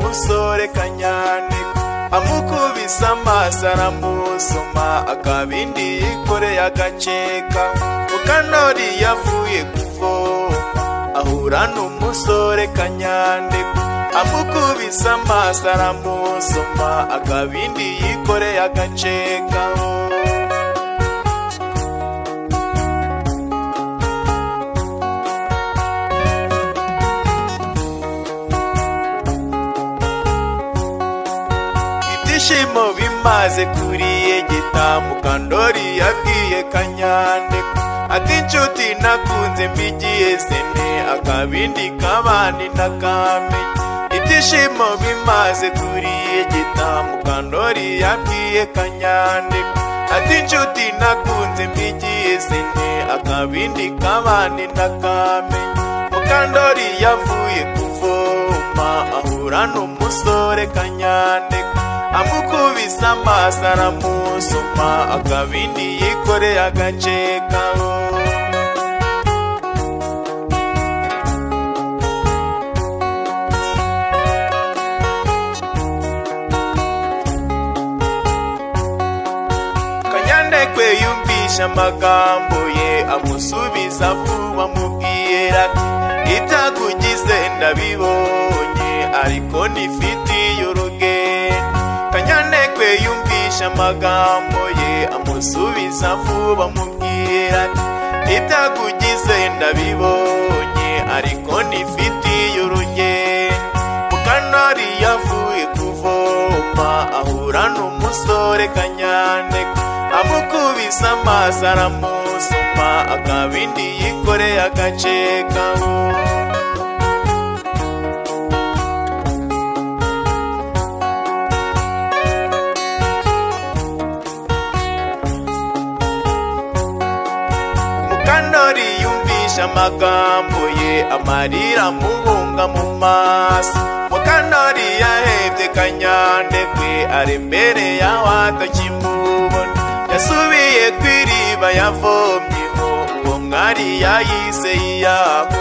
n'umusore Kanyandekwe amukubise amaso aramusoma akabindi yikoreye agaceka. Mukandori yavuye kuvoma ahura n'umusore Kanyandekwe amukubise amaso aramusoma akabindi yikoreye agaceka. Ibyishimo bimaze kuriyegeta Mukandori yabwiye Kanyandekwe ati inshuti nakunze mbigiye sene akabindi kabandi nakamenye. Ibyishimo bimaze kuriyegeta Mukandori yabwiye Kanyandekwe ati inshuti nakunze mbigiye sene akabindi kabandi nakamenye. Mukandori yavuye kuvoma ahura n'umusore Kanyandekwe amukubise amaso aramusoma akabindi yikoreye agaceka. Kanyandekwe yumvisha amagambo ye amusubiza vuba amubwira ati ibyakugize ndabibonye ariko nifitiye urugendo. Kanyandekwe yumvisha amagambo ye amusubiza vuba amubwira ati ibyakugize ndabibonye ariko nifitiye urugendo. Mukandori yavuye kuvoma ahura n'umusore Kanyandekwe amukubise amaso aramusoma akabindi yikoreye agaceka. Mukandori yumvisha amagambo ye amarira amubunga mu maso. Mukandori yahebye Kanyandekwe ari imbere yaho atakimubona. Yasubiye kw'iriba yavomyeho uwo mwari yayise iyaho.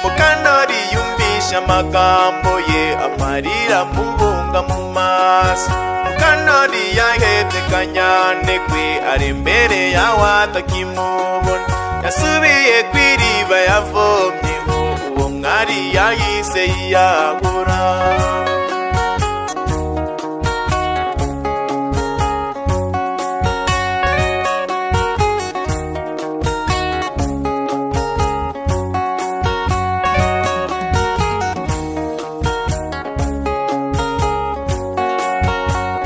Mukandori yumvisha amagambo ye amarira amubunga mu maso. Mukandori yahebye Kanyandekwe ari imbere yaho atakimubona. Yasubiye kw'iriba yavomyeho uwo mwari yayise iyahura.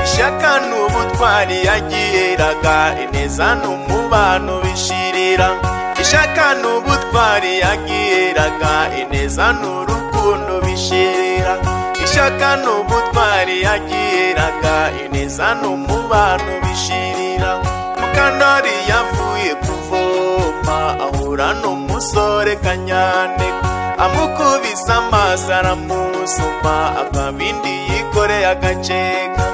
Ishyaka n'ubutwari yagiraga ineza n'umubano bishirira. Ishyaka n'ubutwari yagiraga ineza n'urukundo bishirira. Ishyaka n'ubutwari yagiraga ineza n'umubano bishirira. Mukandori yavuye kuvoma ahura n'umusore Kanyandekwe amukubise amaso aramusoma akabindi yikoreye agaceka.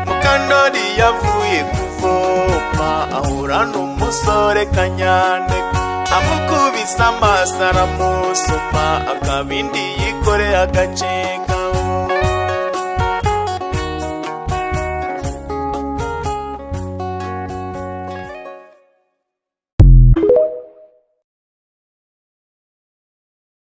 Mukandori yavuye kuvoma ahura n'umusore Kanyandekwe amukubise amaso aramusoma akabindi yikoreye agaceka.